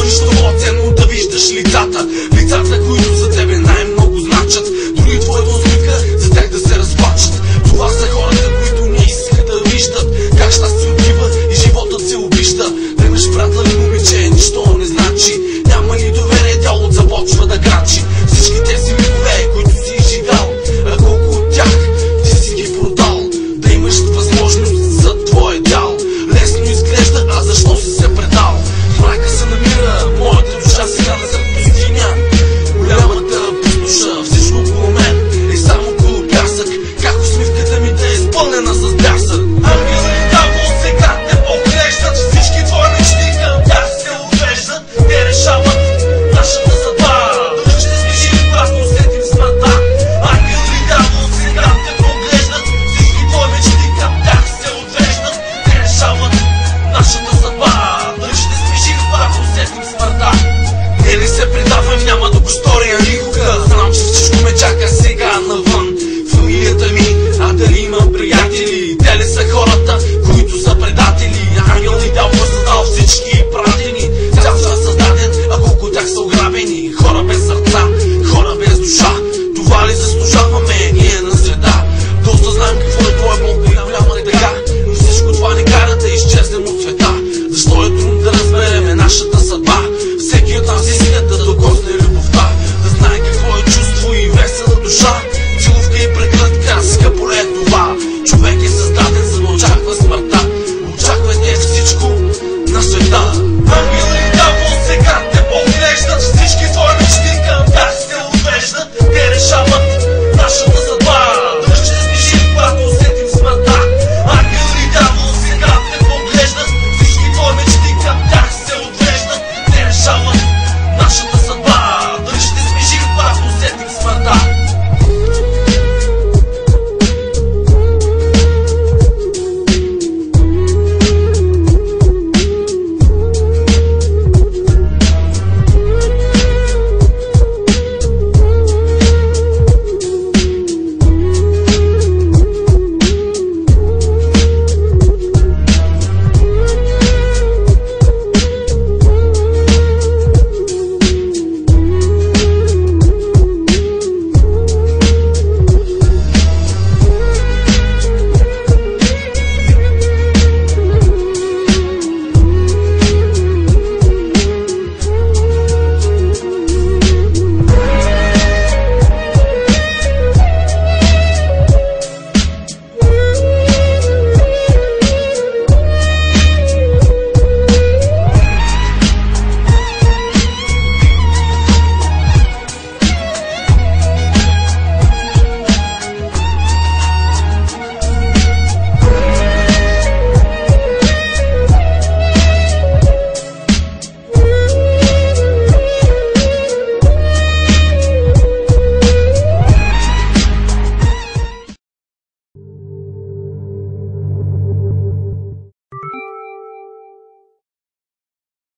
нищо по-ценно да виждаш лицата, които за тебе най-много значат. Дори твоята усмивка за тях да се разплачат. Това са хората, които не искат да виждат как щастие отива и животът се обижда. Да имаш приятел или момиче, нищо не значи. Няма ли доверие, тялото започва да крачи. Всички тези мигове, които си изживял, а колко от тях ти си ги продал. Да имаш възможност за твоя дял. Лесно изглежда, а защо си се предал? В мрака се намира моята душа, сега насред пустиня. Голямата пустоша, всичко около мен е само около пясък. Как усмивката ми да е изпълнена с бясък. Ангели и дявол сега те поглеждат. Всички твои мечти към тях се отвеждат. Те решават нашата съдба. Дали ще смешим, когато усетим смъртта. Ангели и дявол сега те поглеждат. Всички твои мечти към тях се отвеждат. Те решават нашата съдба. Дали ще смешим, когато усетим смъртта. Не ли се предавам, няма да го сторя никога. Знам, че всичко ме чака сега навън. Фамилията ми, а дали имам приятели? Те ли са хората, които са предатели? Ангел и дявол създал всички